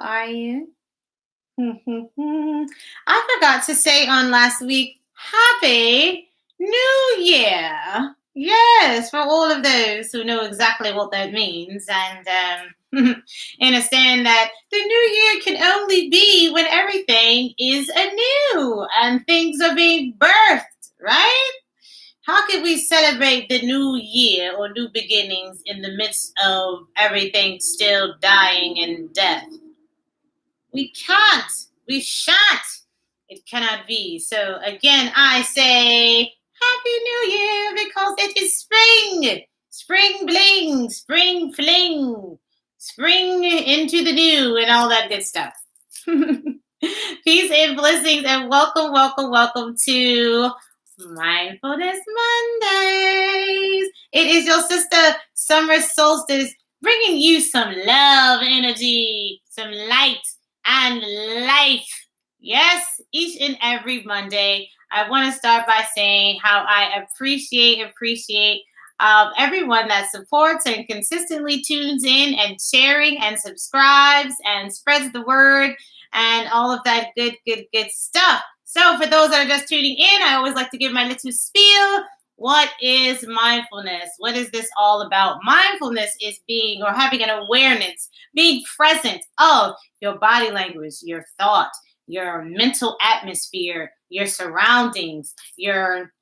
are you? I forgot to say on last week, Happy New Year. Yes, for all of those who know exactly what that means and understand that the new year can only be when everything is anew and things are being birthed, right? How can we celebrate the new year or new beginnings in the midst of everything still dying and death? We can't. We shan't. It cannot be. So again, I say Happy New Year because it is spring. Spring bling, spring fling, spring into the new and all that good stuff. Peace and blessings and welcome, welcome, welcome to Mindfulness Mondays. It is your sister Summer Solstice bringing you some love energy, some light and life. Yes, each and every Monday, I want to start by saying how I appreciate everyone that supports and consistently tunes in and sharing and subscribes and spreads the word and all of that good stuff. So for those that are just tuning in, I always like to give my little spiel. What is mindfulness? What is this all about? Mindfulness is being or having an awareness, being present of your body language, your thought, your mental atmosphere, your surroundings, your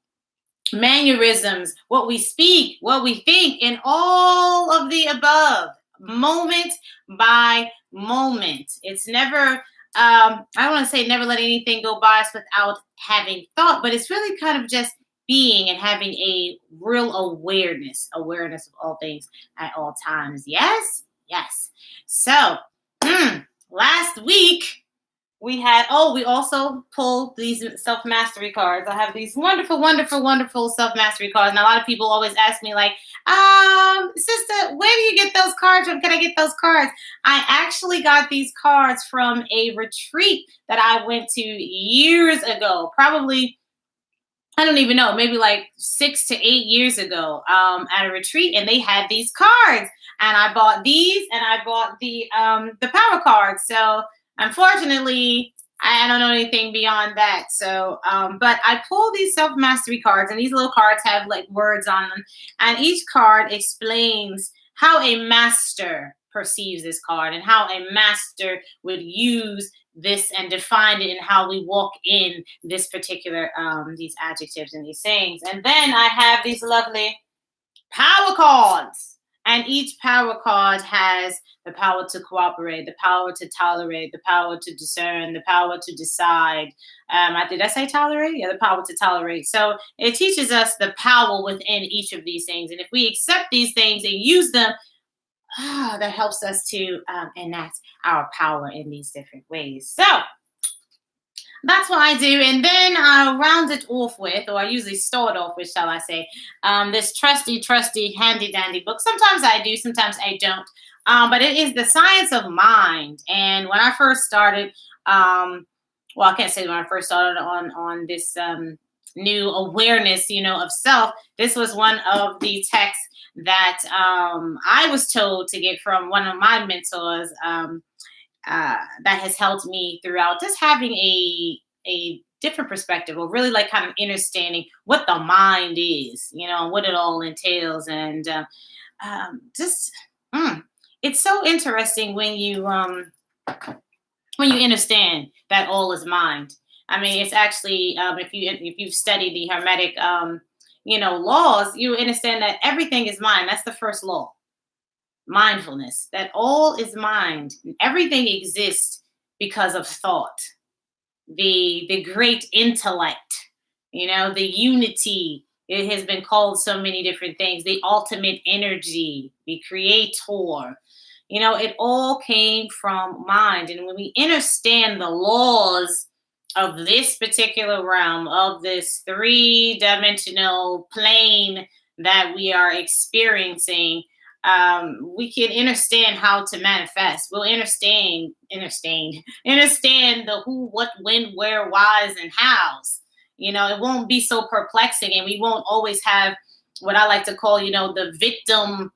mannerisms, what we speak, what we think, and all of the above, moment by moment. It's never, I don't want to say never let anything go by us without having thought, but it's really kind of just being and having a real awareness of all things at all times. Yes, yes. So, last week, we also pulled these self-mastery cards. I have these wonderful, wonderful, wonderful self-mastery cards. And a lot of people always ask me like, sister, where do you get those cards from? Can I get those cards? I actually got these cards from a retreat that I went to years ago. Probably, I don't even know, maybe like 6 to 8 years ago at a retreat. And they had these cards. And I bought these and I bought the power cards. So unfortunately, I don't know anything beyond that. So, but I pull these self-mastery cards, and these little cards have like words on them. And each card explains how a master perceives this card and how a master would use this and define it and how we walk in this particular, these adjectives and these sayings. And then I have these lovely power cards. And each power card has the power to cooperate, the power to tolerate, the power to discern, the power to decide. Did I say tolerate? Yeah, the power to tolerate. So it teaches us the power within each of these things. And if we accept these things and use them, that helps us to enact our power in these different ways. So that's what I do. And then I'll round it off with, or I usually start off with, shall I say, this trusty, handy dandy book. Sometimes I do, sometimes I don't. But it is The Science of Mind. And when I first started, I can't say when I first started on this new awareness, of self, this was one of the texts that I was told to get from one of my mentors, that has helped me throughout just having a different perspective, or really like kind of understanding what the mind is, what it all entails. And it's so interesting when you understand that all is mind. I mean, it's actually, if you've studied the Hermetic laws, you understand that everything is mind. That's the first law. Mindfulness, that all is mind. Everything exists because of thought. The great intellect, the unity. It has been called so many different things. The ultimate energy, the creator. It all came from mind. And when we understand the laws of this particular realm, of this 3-dimensional plane that we are experiencing, we can understand how to manifest. We'll understand the who, what, when, where, whys, and hows. It won't be so perplexing, and we won't always have what I like to call, the victim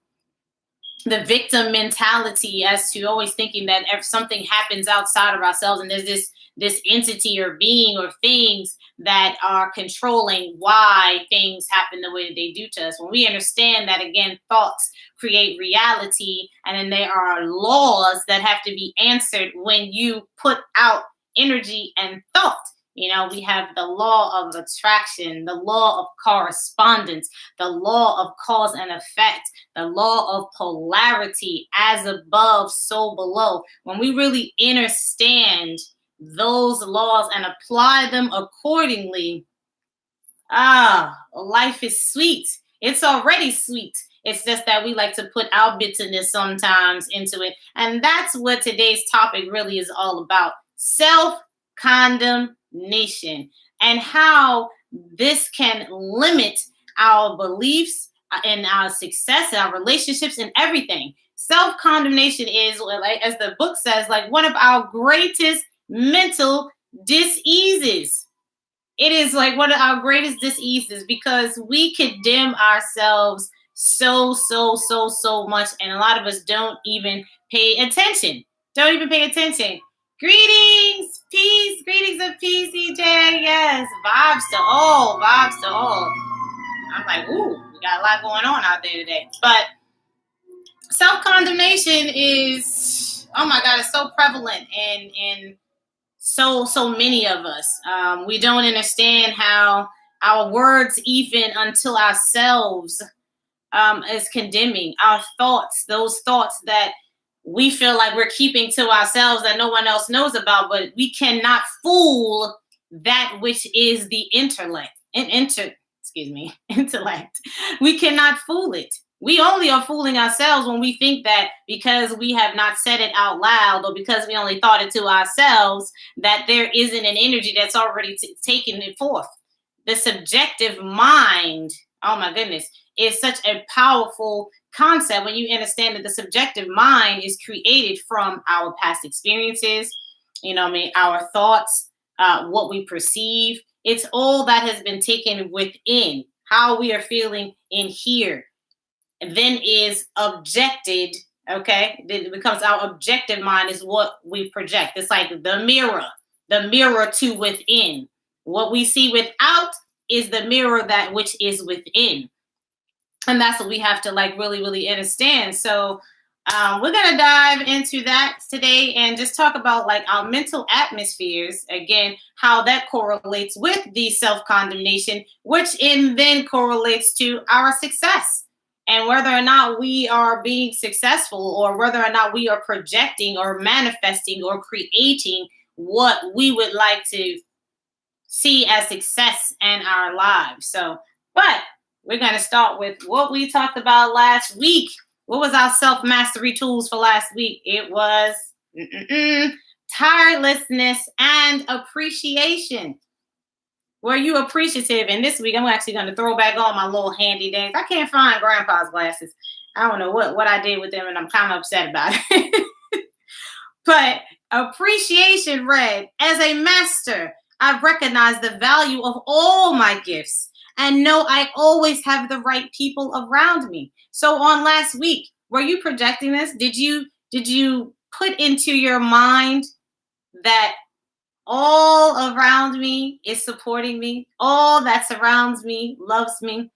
the victim mentality as to always thinking that if something happens outside of ourselves and there's this entity or being or things that are controlling why things happen the way that they do to us. When we understand that, again, thoughts create reality, and then there are laws that have to be answered when you put out energy and thought. We have the law of attraction, the law of correspondence, the law of cause and effect, the law of polarity, as above, so below. When we really understand those laws and apply them accordingly, life is sweet. It's already sweet. It's just that we like to put our bitterness sometimes into it. And that's what today's topic really is all about. Self condemnation, and how this can limit our beliefs and our success and our relationships and everything. Self condemnation is, like, as the book says, like one of our greatest mental diseases. It is like one of our greatest diseases because we condemn ourselves so much, and a lot of us don't even pay attention. Greetings, peace, greetings of peace, EJ. Yes, vibes to all. I'm like, ooh, we got a lot going on out there today. But self-condemnation is, oh my God, it's so prevalent in so many of us. We don't understand how our words, even until ourselves, is condemning our thoughts, those thoughts that we feel like we're keeping to ourselves that no one else knows about, but we cannot fool that which is the intellect. Intellect. We cannot fool it. We only are fooling ourselves when we think that because we have not said it out loud, or because we only thought it to ourselves, that there isn't an energy that's already taken it forth. The subjective mind, oh my goodness, is such a powerful concept when you understand that the subjective mind is created from our past experiences, our thoughts, what we perceive. It's all that has been taken within, how we are feeling in here, and then is objected. Okay, it becomes our objective mind is what we project. It's like the mirror to within. What we see without is the mirror that which is within. And that's what we have to really understand. So we're going to dive into that today and just talk about our mental atmospheres, again, how that correlates with the self-condemnation, which then correlates to our success, and whether or not we are being successful, or whether or not we are projecting or manifesting or creating what we would like to see as success in our lives. But we're going to start with what we talked about last week. What was our self-mastery tools for last week? It was tirelessness and appreciation. Were you appreciative? And this week, I'm actually going to throw back on my little handy dangs. I can't find Grandpa's glasses. I don't know what I did with them, and I'm kind of upset about it. But appreciation read, as a master, I recognize the value of all my gifts and know I always have the right people around me. So on last week, were you projecting this? Did you put into your mind that all around me is supporting me? All that surrounds me loves me.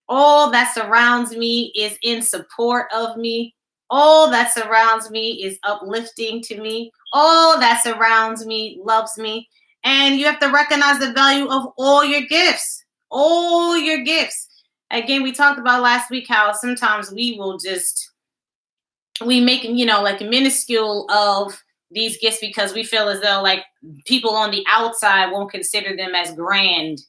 All that surrounds me is in support of me. All that surrounds me is uplifting to me. All that surrounds me loves me. And you have to recognize the value of all your gifts. All your gifts. Again, we talked about last week how sometimes we make minuscule of these gifts because we feel as though people on the outside won't consider them as grand,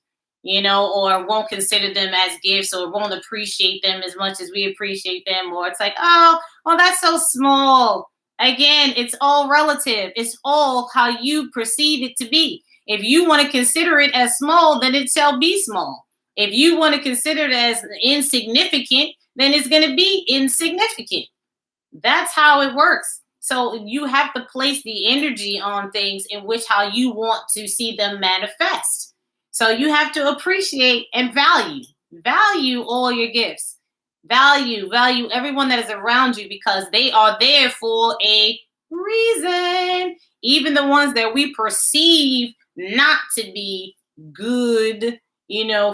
or won't consider them as gifts, or won't appreciate them as much as we appreciate them. Or it's like, oh, well, that's so small. Again, it's all relative. It's all how you perceive it to be. If you want to consider it as small, then it shall be small. If you want to consider it as insignificant, then it's going to be insignificant. That's how it works. So you have to place the energy on things in which how you want to see them manifest. So you have to appreciate and value all your gifts. Value everyone that is around you, because they are there for a reason. Even the ones that we perceive not to be good,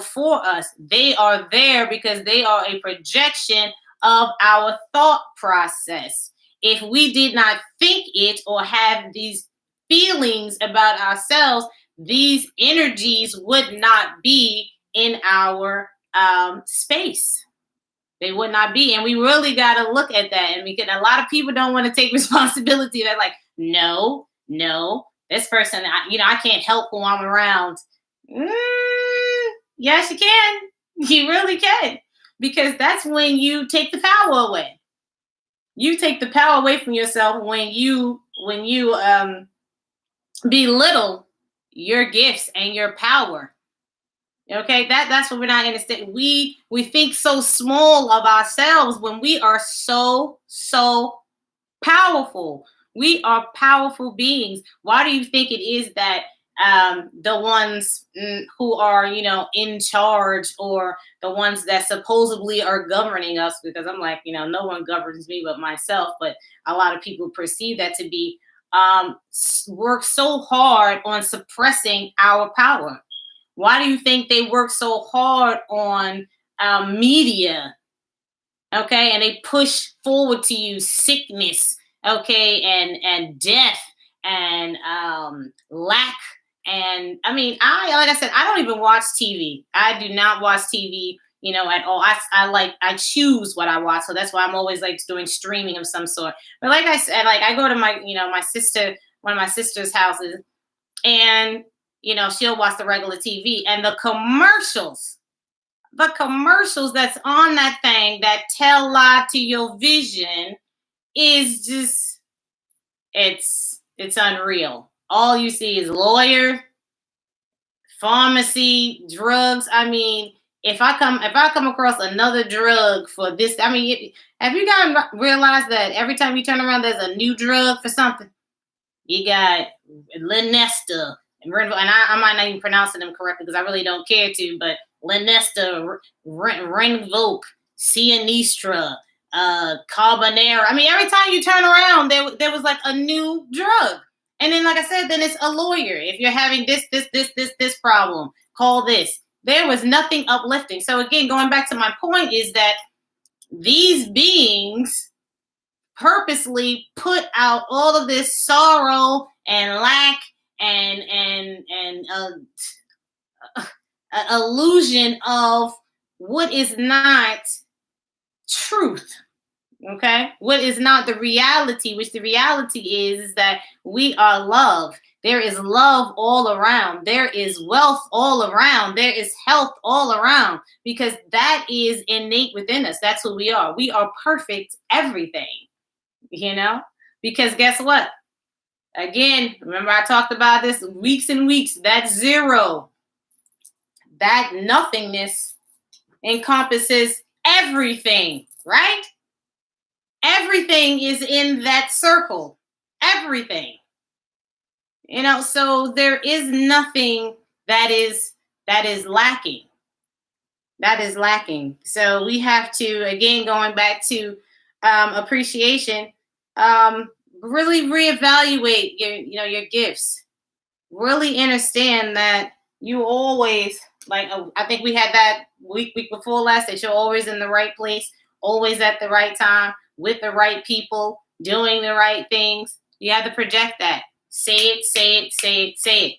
for us, they are there because they are a projection of our thought process. If we did not think it or have these feelings about ourselves, these energies would not be in our space. They would not be. And we really got to look at that. And because a lot of people don't want to take responsibility. They're like, no, this person, I can't help who I'm around. Yes, you can. You really can. Because that's when you take the power away. You take the power away from yourself when you belittle your gifts and your power. Okay, that's what we're not understanding. We think so small of ourselves when we are so powerful. We are powerful beings. Why do you think it is that the ones who are in charge, or the ones that supposedly are governing us? Because I'm like, no one governs me but myself. But a lot of people perceive that to be work so hard on suppressing our power. Why do you think they work so hard on media? Okay, and they push forward to you sickness, okay, and death and lack. And I mean, like I said, I don't even watch TV. I do not watch TV, at all. I choose what I watch, so that's why I'm always like doing streaming of some sort. But like I said, like I go to my, one of my sister's houses, and she'll watch the regular TV, and the commercials that's on that thing that tell lie to your vision is just, it's unreal. All you see is lawyer, pharmacy, drugs. I mean, if I come across another drug for this, I mean, have you guys realized that every time you turn around, there's a new drug for something? You got Linesta, and I might not even pronounce them correctly because I really don't care to, but Linesta, Rinvoq, Cianistra, Carbonera. I mean, every time you turn around, there was like a new drug. And then, like I said, then it's a lawyer. If you're having this problem, call this. There was nothing uplifting. So again, going back to my point is that these beings purposely put out all of this sorrow and lack and illusion of what is not truth. Okay, what is not the reality, which the reality is that we are love. There is love all around. There is wealth all around. There is health all around, because that is innate within us. That's who we are. We are perfect everything, because guess what? Again, remember I talked about this weeks and weeks. That zero, that nothingness encompasses everything, right? Everything is in that circle. Everything. So there is nothing that is lacking. That is lacking. So we have to, again, going back to appreciation, really reevaluate your gifts. Really understand that you always, like, I think we had that week before last, that you're always in the right place, always at the right time, with the right people, doing the right things. You have to project that. Say it.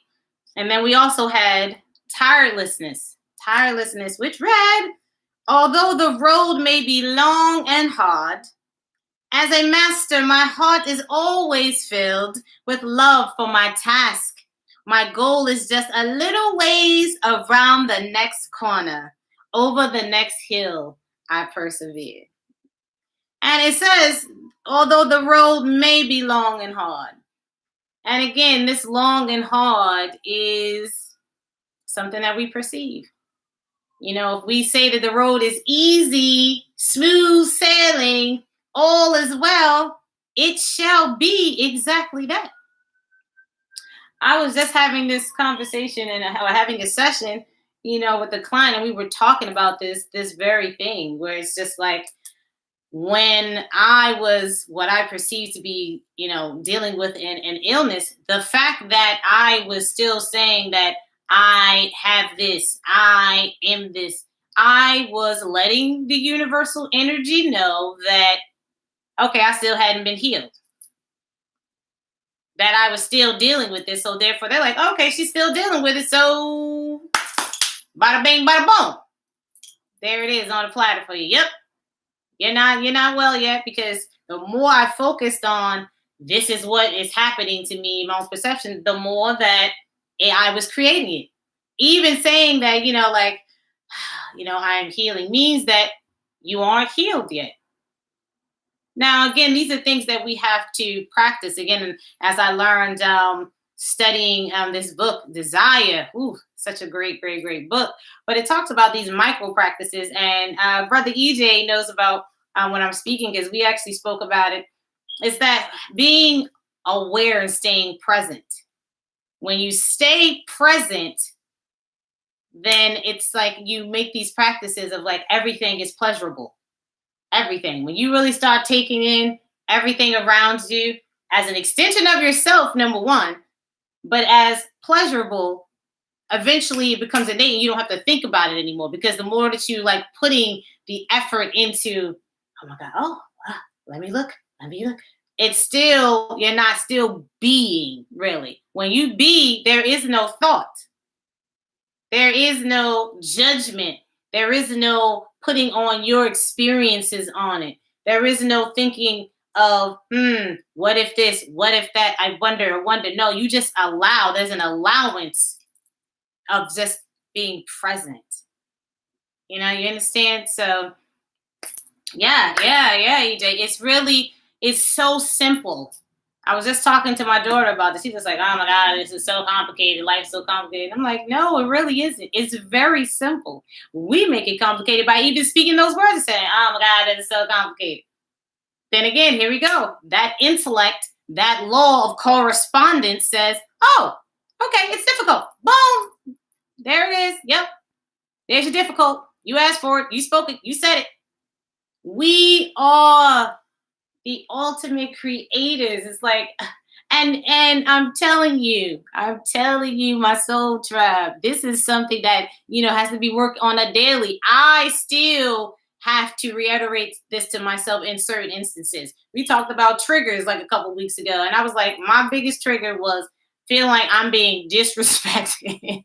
And then we also had tirelessness, which read, although the road may be long and hard, as a master, my heart is always filled with love for my task. My goal is just a little ways around the next corner. Over the next hill, I persevere. And it says, although the road may be long and hard. And again, this long and hard is something that we perceive. If we say that the road is easy, smooth sailing, all is well, it shall be exactly that. I was just having this conversation and having a session, with the client, and we were talking about this very thing where it's just like, when I was what I perceived to be, dealing with an illness, the fact that I was still saying that I have this, I am this, I was letting the universal energy know that, okay, I still hadn't been healed, that I was still dealing with this. So therefore, they're like, okay, she's still dealing with it. So bada bing, bada boom. There it is on the platter for you. Yep. You're not well yet, because the more I focused on this is what is happening to me, my own perception, the more that I was creating it. Even saying that, like, I'm healing means that you aren't healed yet. Now, again, these are things that we have to practice. Again, as I learned studying this book, Desire, such a great, great, great book. But it talks about these micro practices. And Brother EJ knows about when I'm speaking, because we actually spoke about it. It's that being aware and staying present. When you stay present, then it's like you make these practices of like everything is pleasurable. Everything. When you really start taking in everything around you as an extension of yourself, number one, but as pleasurable, eventually it becomes innate and you don't have to think about it anymore, because the more that you like putting the effort into, oh my God, let me look, it's still, you're not still being really. When you be, there is no thought. There is no judgment. There is no putting on your experiences on it. There is no thinking of, what if this, what if that, I wonder. No, you just allow. There's an allowance of just being present. You understand? So, yeah, EJ. It's so simple. I was just talking to my daughter about this. She was like, oh my God, this is so complicated. Life's so complicated. I'm like, no, it really isn't. It's very simple. We make it complicated by even speaking those words and saying, oh my God, that is so complicated. Then again, here we go. That intellect, that law of correspondence says, oh, okay, it's difficult. Boom. There it is. Yep. There's your difficult. You asked for it. You spoke it. You said it. We are the ultimate creators. It's like, and I'm telling you, my soul tribe, this is something that, has to be worked on a daily. I still have to reiterate this to myself in certain instances. We talked about triggers like a couple weeks ago, and I was like, my biggest trigger was feeling like I'm being disrespected.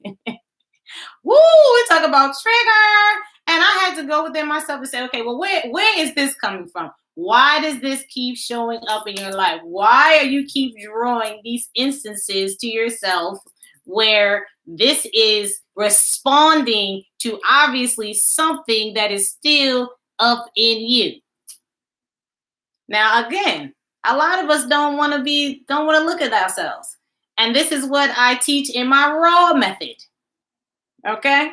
Woo, we talk about trigger. And I had to go within myself and say, okay, well, where is this coming from? Why does this keep showing up in your life? Why are you keep drawing these instances to yourself where this is responding to obviously something that is still up in you? Now, again, a lot of us don't want to look at ourselves. And this is what I teach in my raw method. Okay?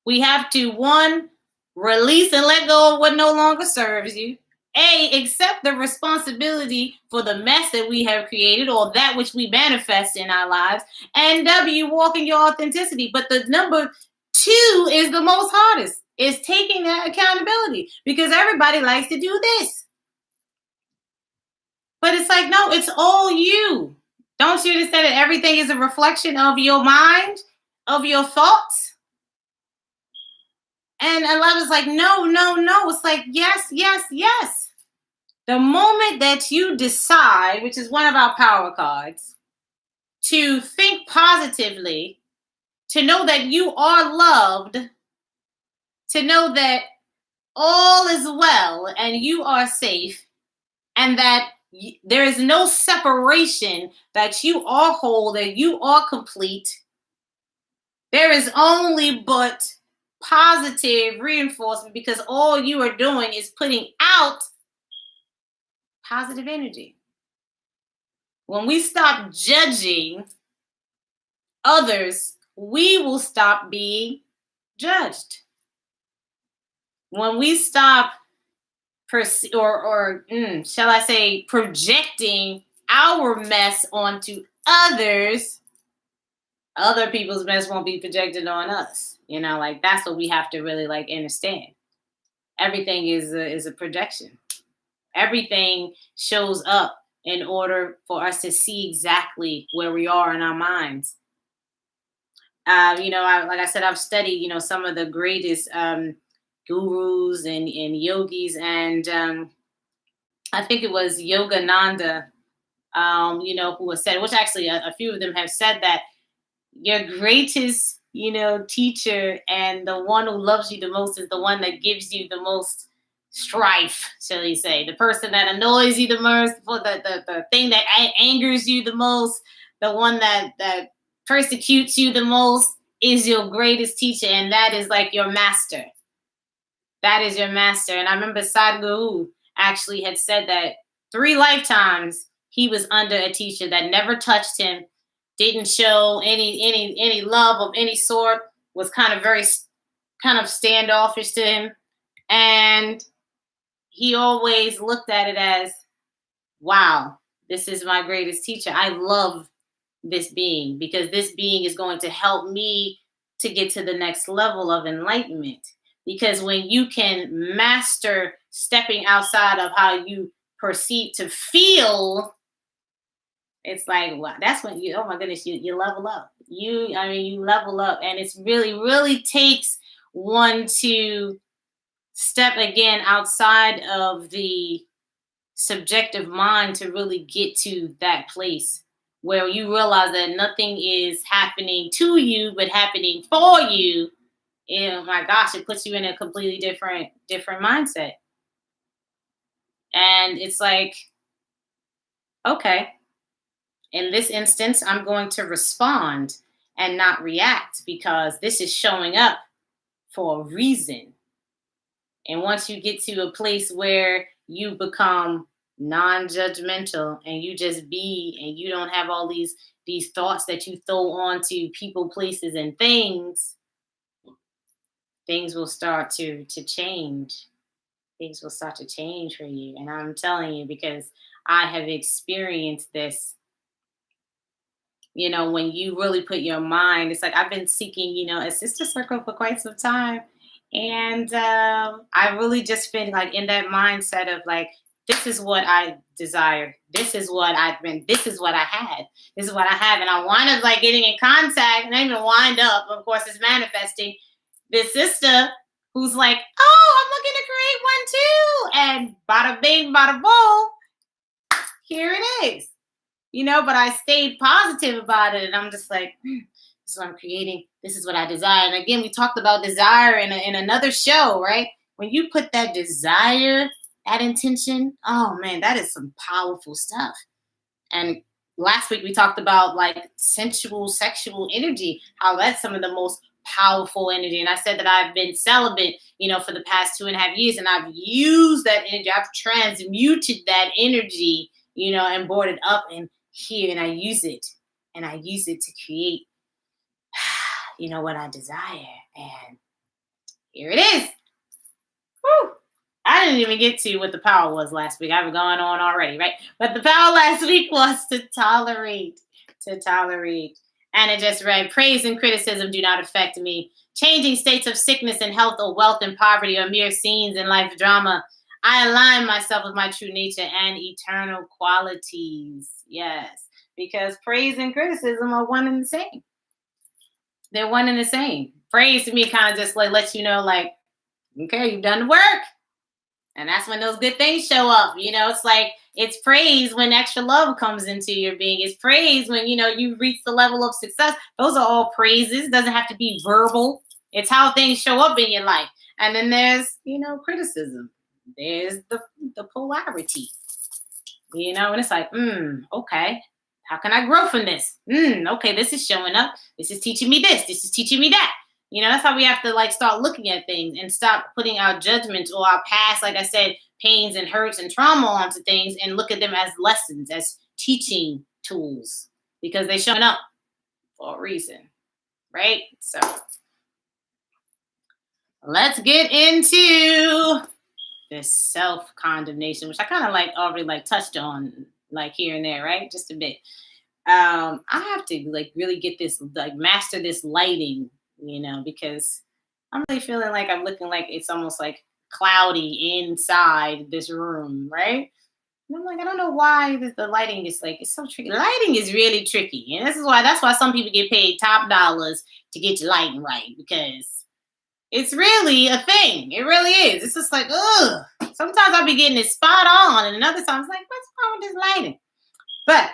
We have to, one, release and let go of what no longer serves you. A, accept the responsibility for the mess that we have created or that which we manifest in our lives. And W, walk in your authenticity. But the number 2 is the most hardest, is taking that accountability, because everybody likes to do this. But it's like, no, it's all you. Don't you understand that everything is a reflection of your mind, of your thoughts? And a lot of it's like, no. It's like, yes. The moment that you decide, which is one of our power cards, to think positively, to know that you are loved, to know that all is well and you are safe, and that there is no separation, that you are whole, that you are complete. There is only but positive reinforcement, because all you are doing is putting out positive energy. When we stop judging others, we will stop being judged. When we stop shall I say, projecting our mess onto others, Other people's mess won't be projected on us. Like that's what we have to really like understand. Everything is a projection. Everything shows up in order for us to see exactly where we are in our minds. Like I said, I've studied, some of the greatest gurus and yogis, and I think it was Yogananda, who has said, which actually a few of them have said that your greatest, teacher and the one who loves you the most is the one that gives you the most strife, shall we say. The person that annoys you the most, the thing that angers you the most, the one that persecutes you the most is your greatest teacher, and that is like your master. That is your master. And I remember Sadhguru actually had said that 3 lifetimes he was under a teacher that never touched him, didn't show any love of any sort, was kind of very kind of standoffish to him. And he always looked at it as, wow, this is my greatest teacher. I love this being because this being is going to help me to get to the next level of enlightenment. Because when you can master stepping outside of how you perceive to feel, it's like, wow, that's when oh my goodness, you level up. You level up. And it's really takes one to step again outside of the subjective mind to really get to that place where you realize that nothing is happening to you, but happening for you. And my gosh, it puts you in a completely different mindset. And it's like, okay, in this instance, I'm going to respond and not react because this is showing up for a reason. And once you get to a place where you become non-judgmental and you just be and you don't have all these thoughts that you throw onto people, places, and things will start to change. Things will start to change for you. And I'm telling you, because I have experienced this. When you really put your mind, it's like I've been seeking, a sister circle for quite some time. And I really just been like in that mindset of like, this is what I desire. This is what I've been. This is what I had. This is what I have. And I wind up like getting in contact, and I even wind up, of course, it's manifesting this sister who's like, oh, I'm looking to create one too. And bada bing, bada boom, here it is. But I stayed positive about it. And I'm just like, this is what I'm creating. This is what I desire. And again, we talked about desire in another show, right? When you put that desire, that intention, oh man, that is some powerful stuff. And last week we talked about like sensual, sexual energy, how that's some of the most powerful energy. And I said that I've been celibate, for the past 2.5 years, and I've used that energy. I've transmuted that energy, and brought it up in here, and I use it to create, what I desire. And here it is. Woo! I didn't even get to what the power was last week. I've gone on already, right? But the power last week was to tolerate. And it just read, praise and criticism do not affect me. Changing states of sickness and health or wealth and poverty are mere scenes in life's drama. I align myself with my true nature and eternal qualities. Yes, because praise and criticism are one and the same. They're one and the same. Praise to me kind of just like lets you know, like, okay, you've done the work. And that's when those good things show up. It's like, it's praise when extra love comes into your being. It's praise when, you reach the level of success. Those are all praises. It doesn't have to be verbal. It's how things show up in your life. And then there's, criticism. There's the polarity, and it's like, okay, how can I grow from this? Okay, this is showing up. This is teaching me this. This is teaching me that. That's how we have to like start looking at things and stop putting our judgments or our past, like I said, pains and hurts and trauma onto things and look at them as lessons, as teaching tools, because they're showing up for a reason, right? So let's get into this self condemnation, which I kind of like already like touched on like here and there, right? Just a bit. I have to like really get this, like master this lighting, because I'm really feeling like I'm looking like it's almost like cloudy inside this room, right? And I'm like, I don't know why the lighting is like, it's so tricky. Lighting is really tricky. And that's why some people get paid top dollars to get your lighting right, because it's really a thing. It really is. It's just like, ugh. Sometimes I'll be getting it spot on, and another times like, what's wrong with this lighting? But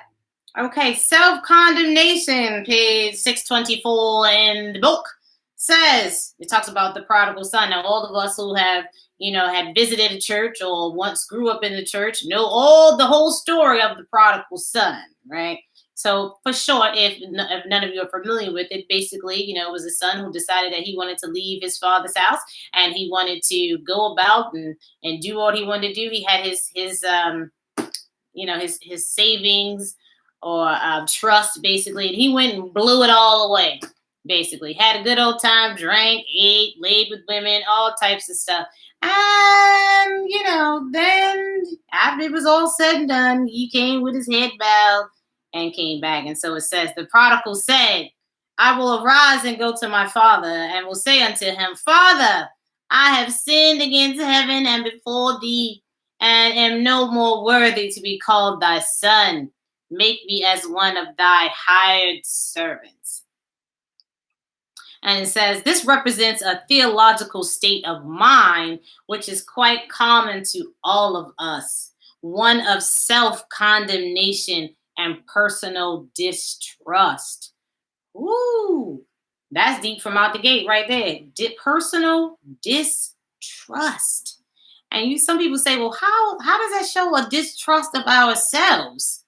okay, Self Condemnation, page 624 in the book says, it talks about the prodigal son. Now, all of us who have, had visited a church or once grew up in the church know the whole story of the prodigal son, right? So, for short, if none of you are familiar with it, basically, it was a son who decided that he wanted to leave his father's house and he wanted to go about and do what he wanted to do. He had his savings or trust, basically, and he went and blew it all away. Basically, had a good old time, drank, ate, laid with women, all types of stuff. And then after it was all said and done, he came with his head bowed and came back. And so it says, the prodigal said, I will arise and go to my father and will say unto him, Father, I have sinned against heaven and before thee, and am no more worthy to be called thy son. Make me as one of thy hired servants. And it says, this represents a theological state of mind, which is quite common to all of us. One of self-condemnation and personal distrust. Woo! That's deep from out the gate right there. Personal distrust. And some people say, well, how does that show a distrust of ourselves?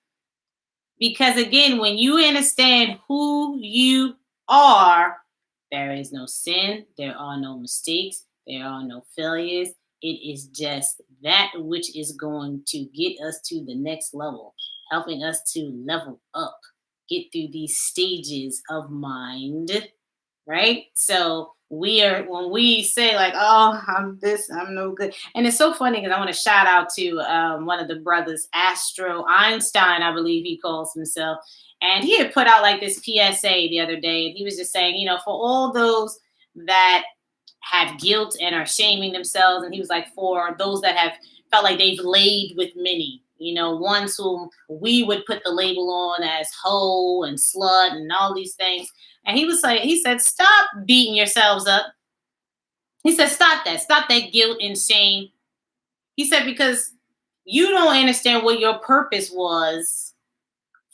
Because again, when you understand who you are, there is no sin, there are no mistakes, there are no failures. It is just that which is going to get us to the next level, helping us to level up, get through these stages of mind, right? So when we say like, oh, I'm this, I'm no good. And it's so funny because I want to shout out to one of the brothers, Astro Einstein, I believe he calls himself. And he had put out like this PSA the other day. And he was just saying, for all those that have guilt and are shaming themselves. And he was like, for those that have felt like they've laid with many, ones whom we would put the label on as hoe and slut and all these things. And he said, stop beating yourselves up. He said, stop that guilt and shame. He said, because you don't understand what your purpose was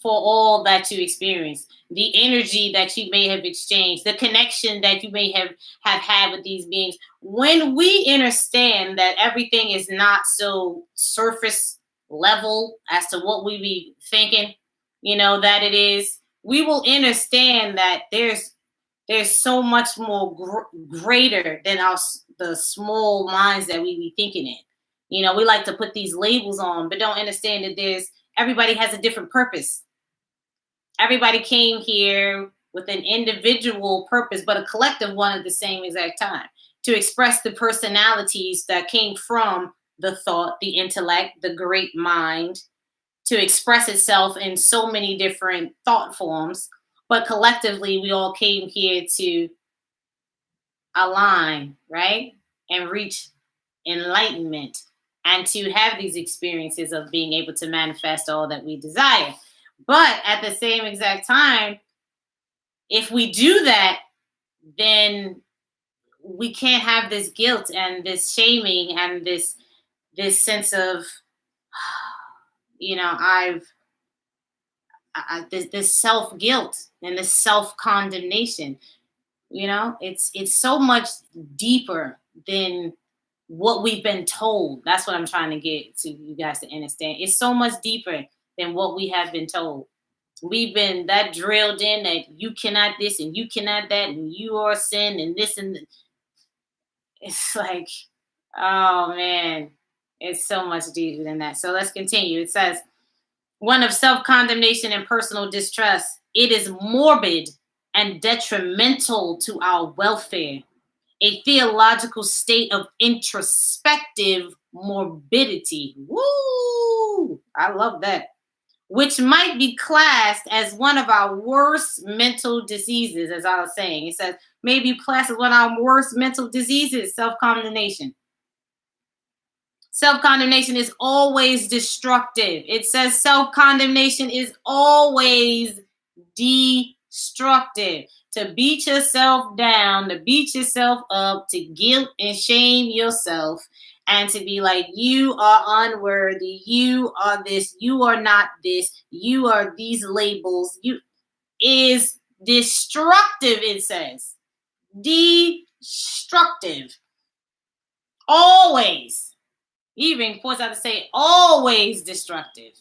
for all that you experienced, the energy that you may have exchanged, the connection that you may have had with these beings. When we understand that everything is not so surface level as to what we be thinking, that it is, we will understand that there's so much more greater than the small minds that we be thinking in. We like to put these labels on, but don't understand that everybody has a different purpose. Everybody came here with an individual purpose, but a collective one at the same exact time, to express the personalities that came from the thought, the intellect, the great mind, to express itself in so many different thought forms. But collectively, we all came here to align, right? And reach enlightenment and to have these experiences of being able to manifest all that we desire. But at the same exact time, if we do that, then we can't have this guilt and this shaming and this sense of, this self guilt and this self condemnation. It's so much deeper than what we've been told. That's what I'm trying to get to you guys to understand. It's so much deeper than what we have been told. We've been that drilled in that you cannot this and you cannot that and you are sin and this and it's like, oh man, it's so much deeper than that. So let's continue. It says, one of self-condemnation and personal distrust. It is morbid and detrimental to our welfare. A theological state of introspective morbidity. Woo! I love that. which might be classed as one of our worst mental diseases, as I was saying. It says maybe classed as one of our worst mental diseases, self-condemnation. Self-condemnation is always destructive. It says self-condemnation is always destructive. To beat yourself down, to beat yourself up, to guilt and shame yourself, and to be like, you are unworthy, you are this, you are not this, you are these labels, you is destructive, it says. Destructive. Always. Even points out to say always destructive.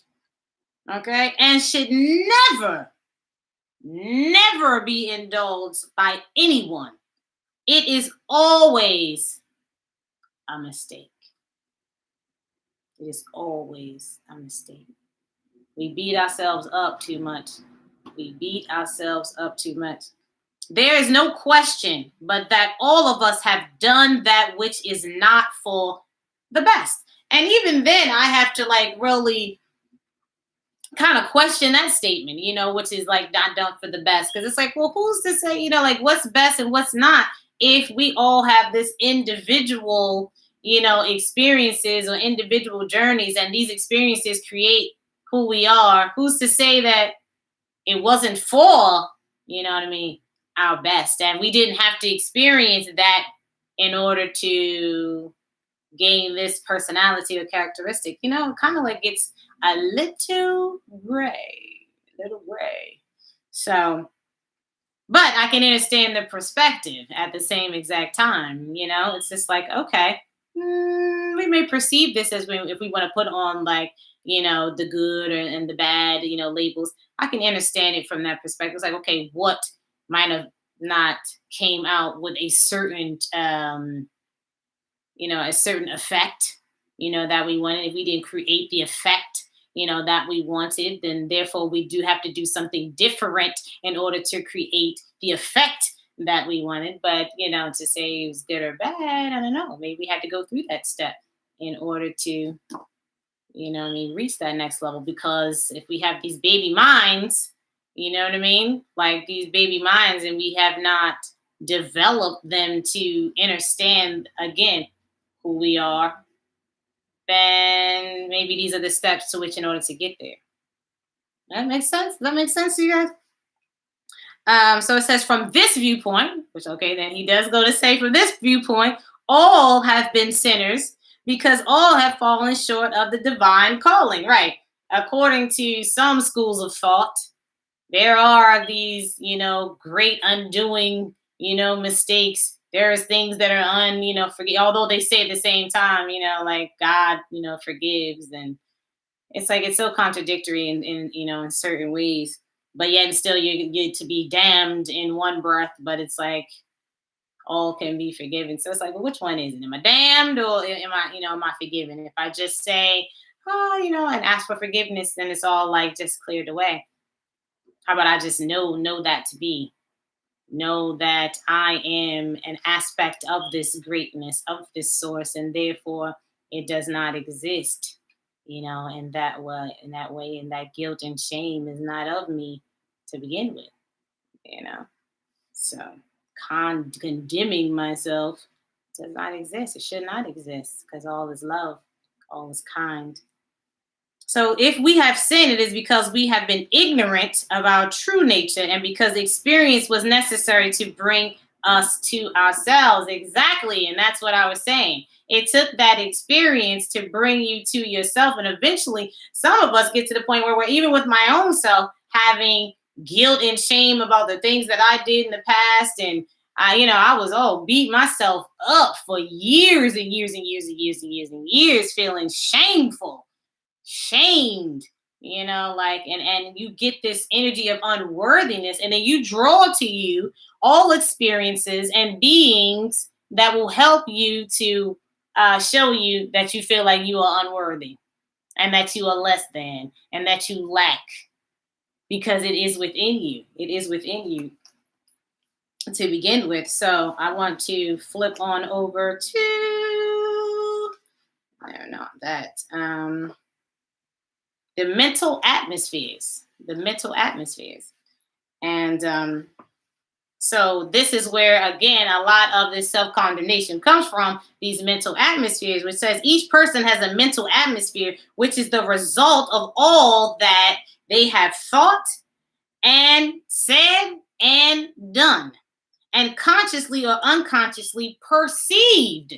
Okay? And should never, never be indulged by anyone. It is always a mistake. It is always a mistake. We beat ourselves up too much. We beat ourselves up too much. There is no question but that all of us have done that which is not for the best. And even then, I have to like really kind of question that statement, which is like not done for the best. Because it's like, well, who's to say, like what's best and what's not if we all have this individual, experiences or individual journeys, and these experiences create who we are. Who's to say that it wasn't for, our best, and we didn't have to experience that in order to gain this personality or characteristic? Kind of like it's a little gray. So, but I can understand the perspective at the same exact time. It's just like, okay, we may perceive this as if we want to put on like, the good and the bad, labels. I can understand it from that perspective. It's like, okay, what might have not came out with a certain, a certain effect, that we wanted. If we didn't create the effect, that we wanted, then therefore we do have to do something different in order to create the effect that we wanted. But, to say it was good or bad, I don't know. Maybe we had to go through that step in order to, reach that next level. Because if we have these baby minds, like these baby minds, and we have not developed them to understand, again, who we are, then maybe these are the steps to which in order to get there. That makes sense? That makes sense to you guys? So it says from this viewpoint, which, okay, then he does go to say from this viewpoint, all have been sinners because all have fallen short of the divine calling. Right. According to some schools of thought, there are these, great undoing, mistakes. There's things that are forgive, although they say at the same time, like God, forgives. And it's like, it's so contradictory in certain ways, but yet still you get to be damned in one breath, but it's like all can be forgiven. So it's like, well, which one is it? Am I damned or am I forgiven? If I just say, oh, and ask for forgiveness, then it's all like just cleared away. How about I just know that to be? Know that I am an aspect of this greatness, of this source, and therefore it does not exist, in that way, and that guilt and shame is not of me to begin with. So condemning myself does not exist. It should not exist because all is love, all is kind. So if we have sinned, it is because we have been ignorant of our true nature and because experience was necessary to bring us to ourselves. Exactly. And that's what I was saying. It took that experience to bring you to yourself. And eventually, some of us get to the point where we're, even with my own self, having guilt and shame about the things that I did in the past. And I was beat myself up for years and years and years and years and years and years, feeling shameful, shamed, and you get this energy of unworthiness, and then you draw to you all experiences and beings that will help you to show you that you feel like you are unworthy and that you are less than and that you lack, because it is within you to begin with. So I want to flip on over to, I don't know that The mental atmospheres. The mental atmospheres. And so this is where, again, a lot of this self-condemnation comes from, these mental atmospheres, which says each person has a mental atmosphere, which is the result of all that they have thought and said and done, and consciously or unconsciously perceived,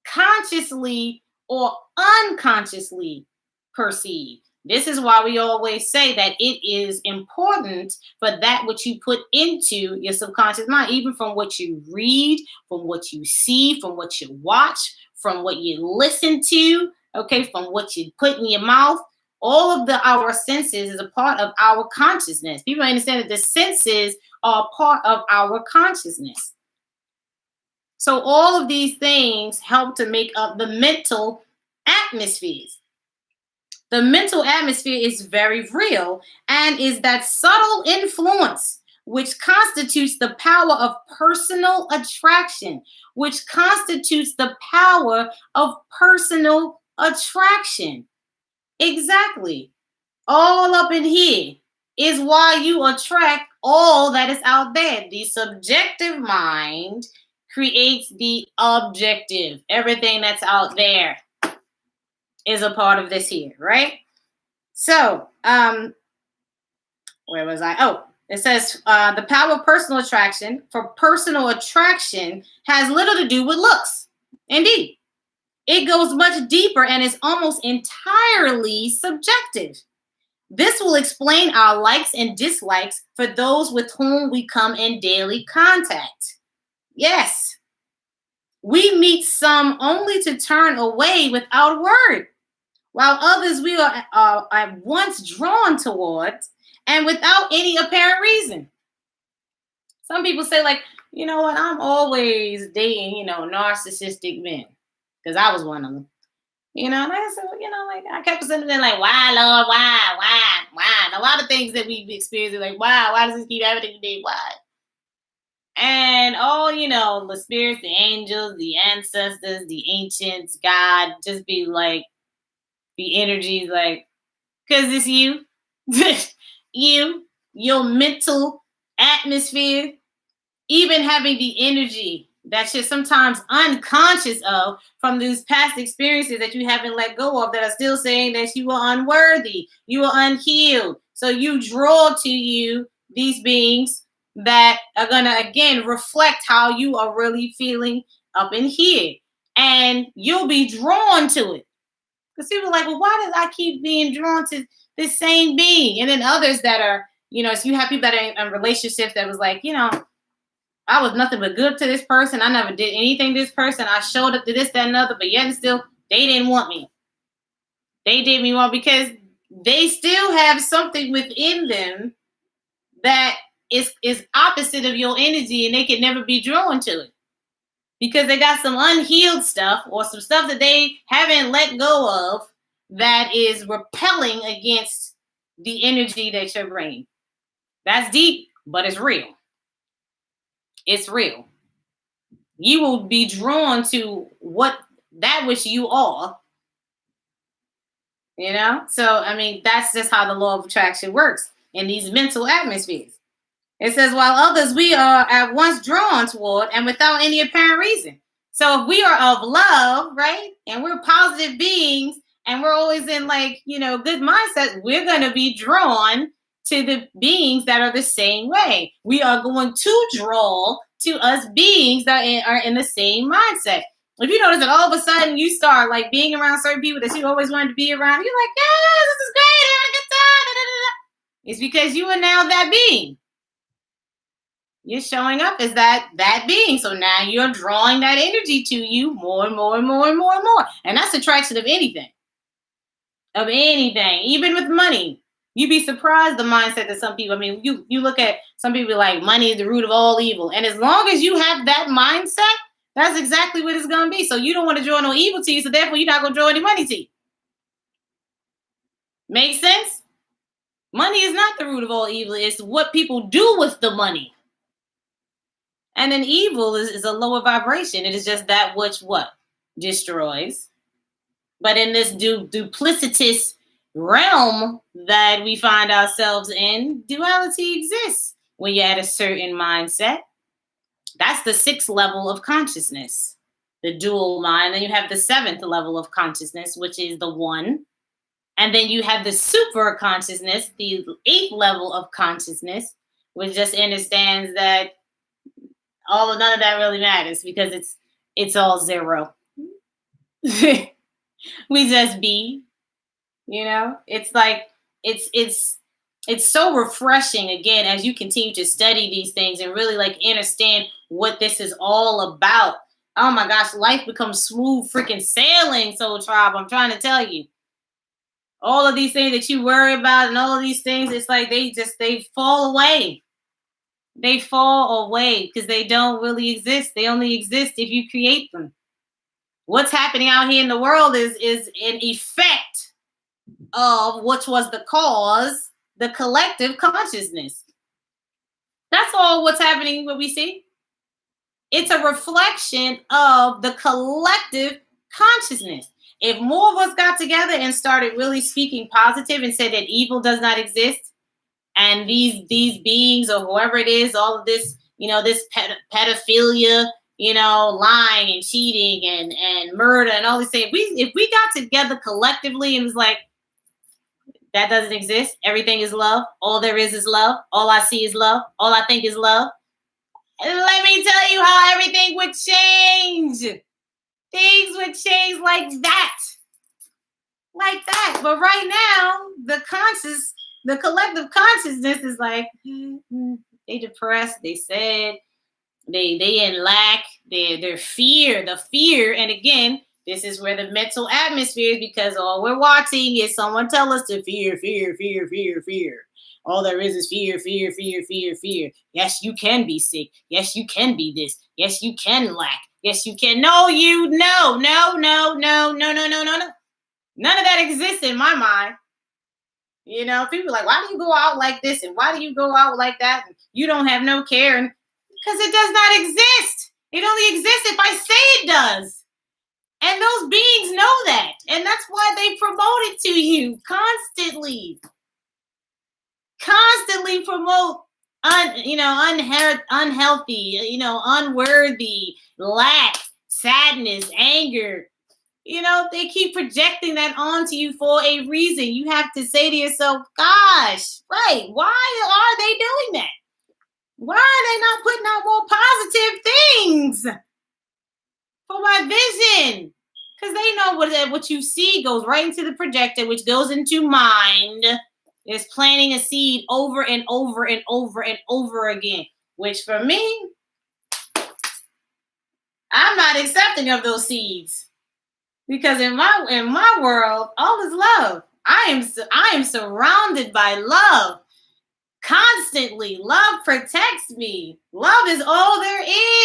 consciously or unconsciously perceived. This is why we always say that it is important for that which you put into your subconscious mind, even from what you read, from what you see, from what you watch, from what you listen to, okay, from what you put in your mouth. All of our senses is a part of our consciousness. People understand that the senses are part of our consciousness. So all of these things help to make up the mental atmospheres. The mental atmosphere is very real and is that subtle influence which constitutes the power of personal attraction, which constitutes the power of personal attraction. Exactly. All up in here is why you attract all that is out there. The subjective mind creates the objective. Everything that's out there is a part of this here, right? So, where was I? Oh, it says the power of personal attraction. For personal attraction has little to do with looks. Indeed, it goes much deeper and is almost entirely subjective. This will explain our likes and dislikes for those with whom we come in daily contact. Yes, we meet some only to turn away without a word, while others we are at once drawn towards and without any apparent reason. Some people say, like, you know what, I'm always dating, narcissistic men, because I was one of them. And I said, like, I kept saying like, why, Lord, why? And a lot of things that we've experienced are like, why does this keep happening to me? Why? And the spirits, the angels, the ancestors, the ancients, God, just be like, the energies, like, because it's you, your mental atmosphere, even having the energy that you're sometimes unconscious of from these past experiences that you haven't let go of, that are still saying that you are unworthy, you are unhealed. So you draw to you these beings that are going to, again, reflect how you are really feeling up in here. And you'll be drawn to it. Because people are like, well, why does I keep being drawn to this same being? And then others that are, so you have people that are in relationships that was like, I was nothing but good to this person. I never did anything to this person. I showed up to this, that, and other, but yet and still, they didn't want me. They did me wrong because they still have something within them that is opposite of your energy, and they can never be drawn to it because they got some unhealed stuff or some stuff that they haven't let go of that is repelling against the energy that you're bringing. That's deep, but it's real. It's real. You will be drawn to that which you are. So that's just how the law of attraction works in these mental atmospheres. It says, while others we are at once drawn toward and without any apparent reason. So if we are of love, right, and we're positive beings and we're always in good mindset, we're going to be drawn to the beings that are the same way. We are going to draw to us beings that are in the same mindset. If you notice that all of a sudden you start like being around certain people that you always wanted to be around, you're like, yes, this is great, having a good time. Da, da, da, da. It's because you are now that being. You're showing up as that being. So now you're drawing that energy to you more and more and more and more and more. And that's attraction of anything. Of anything. Even with money. You'd be surprised the mindset that some people, you look at some people like money is the root of all evil. And as long as you have that mindset, that's exactly what it's going to be. So you don't want to draw no evil to you. So therefore you're not going to draw any money to you. Make sense? Money is not the root of all evil. It's what people do with the money. And then evil is a lower vibration. It is just that which what? Destroys. But in this duplicitous realm that we find ourselves in, duality exists. When you're at a certain mindset, that's the 6th level of consciousness, the dual mind. Then you have the 7th level of consciousness, which is the one. And then you have the super consciousness, the 8th level of consciousness, which just understands that none of that really matters because it's all zero. We just be, it's like it's so refreshing again as you continue to study these things and really like understand what this is all about. Oh my gosh, life becomes smooth freaking sailing, Soul Tribe. I'm trying to tell you. All of these things that you worry about and all of these things, it's like they fall away. They fall away because they don't really exist. They only exist if you create them. What's happening out here in the world is an effect of which was the cause, the collective consciousness. That's all what's happening, what we see. It's a reflection of the collective consciousness. If more of us got together and started really speaking positive and said that evil does not exist, and these beings or whoever it is, all of this, this pedophilia, lying and cheating and murder and all these things, if we got together collectively and was like, that doesn't exist, everything is love, all there is love, all I see is love, all I think is love, let me tell you how everything would change. Things would change like that. Like that. But right now, the collective consciousness is like, they depressed, they sad, they in lack, their fear, the fear. And again, this is where the mental atmosphere is, because all we're watching is someone tell us to fear, fear, fear, fear, fear. All there is fear, fear, fear, fear, fear. Yes, you can be sick. Yes, you can be this. Yes, you can lack. Yes, you can. No. None of that exists in my mind. People are like, why do you go out like this? And why do you go out like that? And you don't have no care. And because it does not exist. It only exists if I say it does. And those beings know that. And that's why they promote it to you constantly. Constantly promote unhealthy, unworthy, lack, sadness, anger. They keep projecting that onto you for a reason. You have to say to yourself, gosh, right, why are they doing that? Why are they not putting out more positive things for my vision? Because they know what you see goes right into the projector, which goes into mind. Is planting a seed over and over and over and over again, which for me, I'm not accepting of those seeds, because in my world, all is love. I am surrounded by love constantly. Love protects me. Love is all there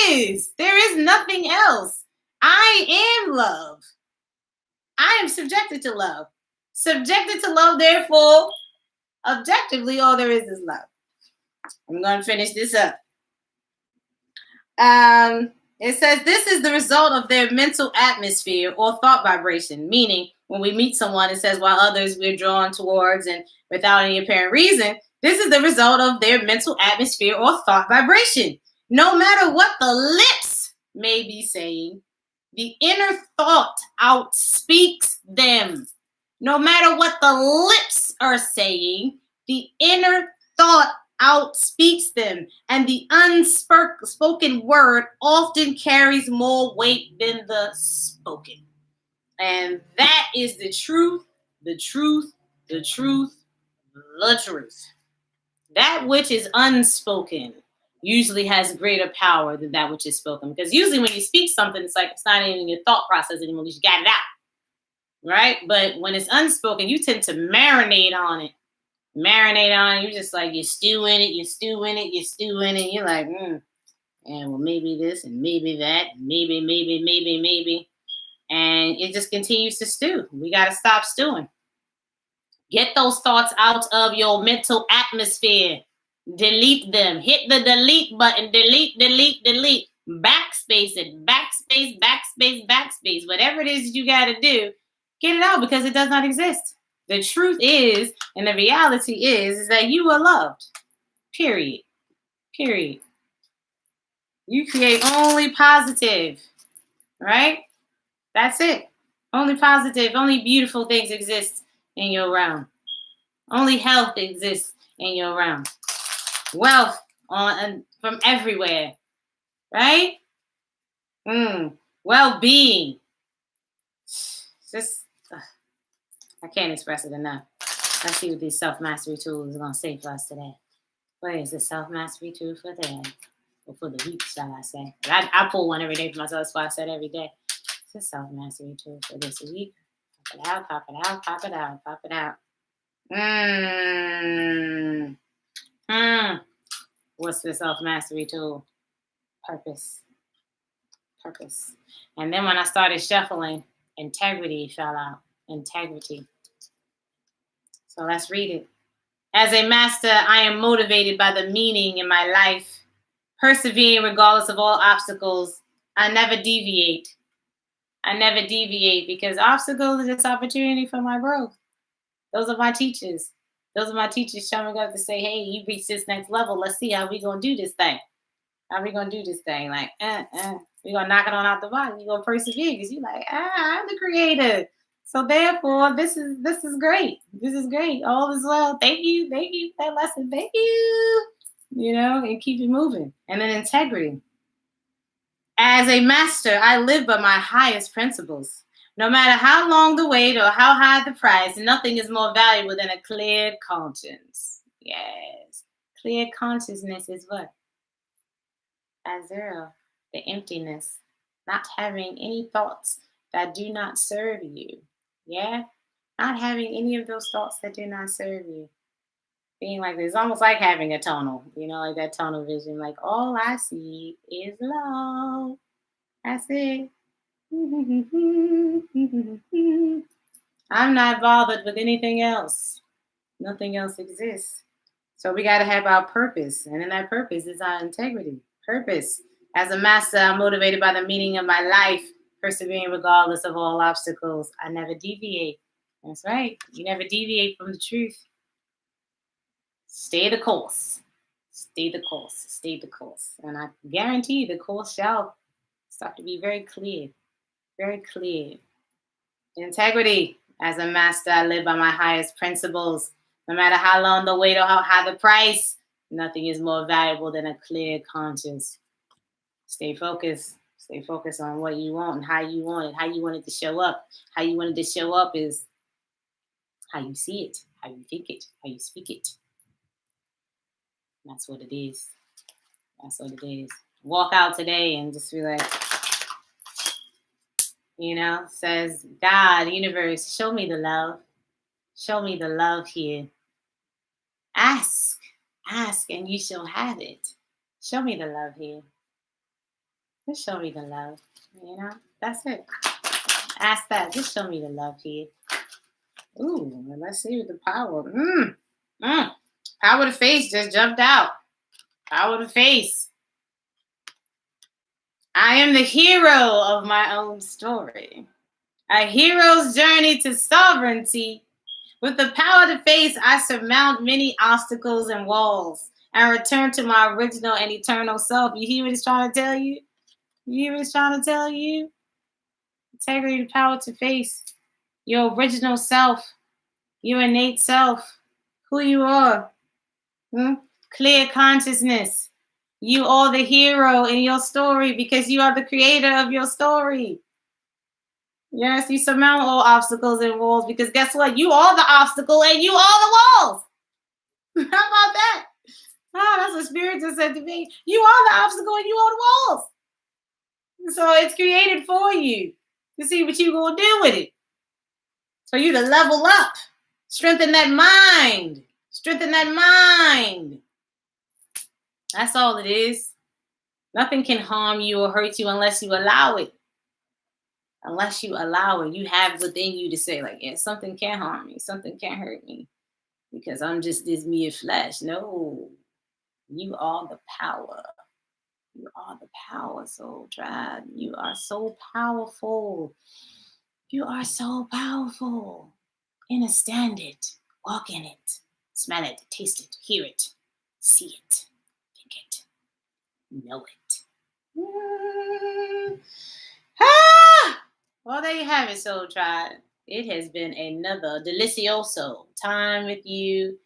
is. There is nothing else. I am love. I am subjected to love. Subjected to love, therefore, objectively, all there is love. I'm going to finish this up. It says, this is the result of their mental atmosphere or thought vibration, meaning when we meet someone, it says, while others we're drawn towards and without any apparent reason, this is the result of their mental atmosphere or thought vibration. No matter what the lips may be saying, the inner thought outspeaks them. No matter what the lips are saying, the inner thought outspeaks them. And the unspoken word often carries more weight than the spoken. And that is the truth, the truth, the truth, the truth. That which is unspoken usually has greater power than that which is spoken. Because usually when you speak something, it's like it's not even your thought process anymore. You got it out. Right? But when it's unspoken, you tend to marinate on it. You just like, you stew in it. You're like, and well, maybe this and maybe that, maybe. And it just continues to stew. We got to stop stewing. Get those thoughts out of your mental atmosphere. Delete them. Hit the delete button. Delete. Backspace it. Backspace. Whatever it is you got to do, get it out, because it does not exist. The truth is, and the reality is that you are loved. Period. Period. You create only positive, right? That's it. Only positive, only beautiful things exist in your realm. Only health exists in your realm. Wealth from everywhere, right? Well-being. Just, I can't express it enough. Let's see what these self-mastery tools are going to say for us today. What is the self-mastery tool for today? Or for the week, shall I say. I pull one every day for myself. That's why I said every day. It's a self-mastery tool for this week. Pop it out, pop it out, pop it out, pop it out. What's the self-mastery tool? Purpose. Purpose. And then when I started shuffling, integrity fell out. Integrity. So let's read it. As a master, I am motivated by the meaning in my life. Persevering regardless of all obstacles. I never deviate. I never deviate because obstacles are just opportunity for my growth. Those are my teachers. Those are my teachers showing up to say, hey, you reached this next level. Let's see how we going to do this thing. How we going to do this thing? Like, we're going to knock it on out the box. You're going to persevere because you're like, I'm the creator. So therefore, this is great. This is great. All is well. Thank you. Thank you for that lesson. Thank you. And keep it moving. And then integrity. As a master, I live by my highest principles. No matter how long the wait or how high the price, nothing is more valuable than a clear conscience. Yes. Clear consciousness is what? Azura, the emptiness. Not having any thoughts that do not serve you. Yeah? Not having any of those thoughts that do not serve you. Being like this, almost like having a tunnel, like that tunnel vision. Like, all I see is love. That's it. I'm not bothered with anything else. Nothing else exists. So we got to have our purpose. And in that purpose is our integrity. Purpose. As a master, I'm motivated by the meaning of my life, persevering regardless of all obstacles. I never deviate. That's right. You never deviate from the truth. Stay the course. Stay the course. Stay the course. And I guarantee the course shall start to be very clear. Very clear. Integrity. As a master, I live by my highest principles. No matter how long the wait or how high the price, nothing is more valuable than a clear conscience. Stay focused. Stay focused on what you want and how you want it, how you want it to show up. How you want it to show up is how you see it, how you think it, how you speak it. That's what it is. That's what it is. Walk out today and just be like, says, God, universe, show me the love. Show me the love here. Ask, and you shall have it. Show me the love here. Just show me the love. That's it. Ask that. Just show me the love here. Ooh, let's see what the power. Power of the face just jumped out. Power of the face. I am the hero of my own story. A hero's journey to sovereignty. With the power of the face, I surmount many obstacles and walls and return to my original and eternal self. You hear what he's trying to tell you? You hear what he's trying to tell you? Integrity, the power to face your original self, your innate self, who you are. Clear consciousness. You are the hero in your story because you are the creator of your story. Yes, you surmount all obstacles and walls because guess what? You are the obstacle and you are the walls. How about that? That's what Spirit just said to me. You are the obstacle and you are the walls. So it's created for you to see what you're going to do with it. For you to level up. Strengthen that mind. Strengthen that mind. That's all it is. Nothing can harm you or hurt you unless you allow it. Unless you allow it. You have within you to say, like, yeah, something can't harm me. Something can't hurt me. Because I'm just this mere flesh. No. You are the power. You are the power, Soul Tribe. You are so powerful. You are so powerful. understand it, walk in it, smell it, taste it, hear it, see it, think it, know it. Well, there you have it, Soul Tribe. It has been another delicioso time with you.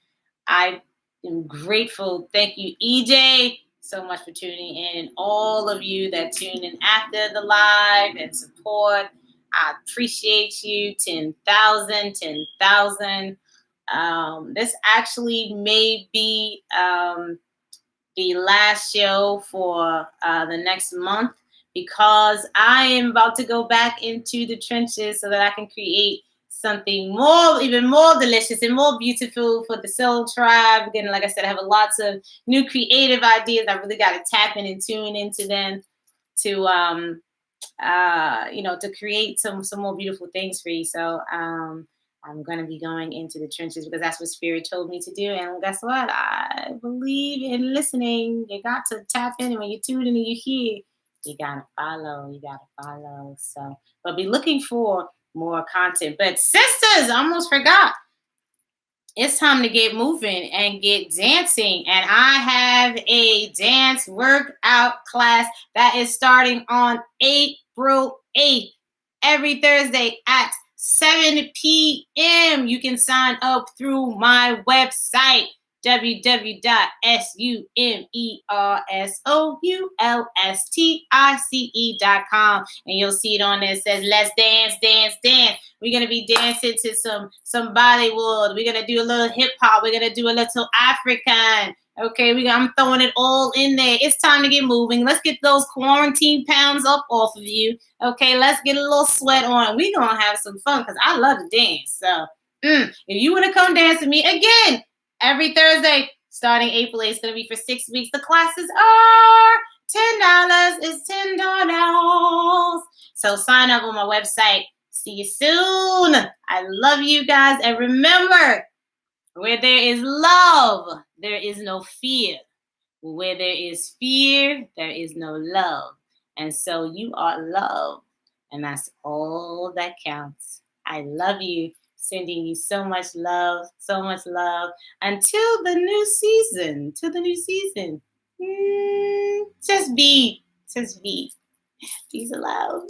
I am grateful. Thank you, EJ, so much for tuning in, and all of you that tune in after the live and support. I appreciate you. 10,000, 10,000. This actually may be the last show for the next month, because I am about to go back into the trenches so that I can create something more, even more delicious and more beautiful for the Soul Tribe. Again, like I said, I have lots of new creative ideas. I really got to tap in and tune into them to, to create some more beautiful things for you. So, I'm going to be going into the trenches because that's what Spirit told me to do. And guess what? I believe in listening. You got to tap in. And when you tune in and you hear, you got to follow. You got to follow. So, but be looking for more content. But sisters, I almost forgot. It's time to get moving and get dancing. And I have a dance workout class that is starting on April 8th, every Thursday at 7 p.m. You can sign up through my website, www.sumersoulstique.com. And you'll see it on there. It says, let's dance, dance, dance. We're going to be dancing to some Bollywood. We're going to do a little hip hop. We're going to do a little African. Okay, I'm throwing it all in there. It's time to get moving. Let's get those quarantine pounds up off of you. Okay, let's get a little sweat on. We're going to have some fun because I love to dance. So if you want to come dance with me, again, every Thursday, starting April 8th, it's going to be for 6 weeks. The classes are $10. It's $10. So sign up on my website. See you soon. I love you guys. And remember, where there is love, there is no fear. Where there is fear, there is no love. And so you are love. And that's all that counts. I love you. Sending you so much love, so much love. Until the new season. Just be. Peace and love.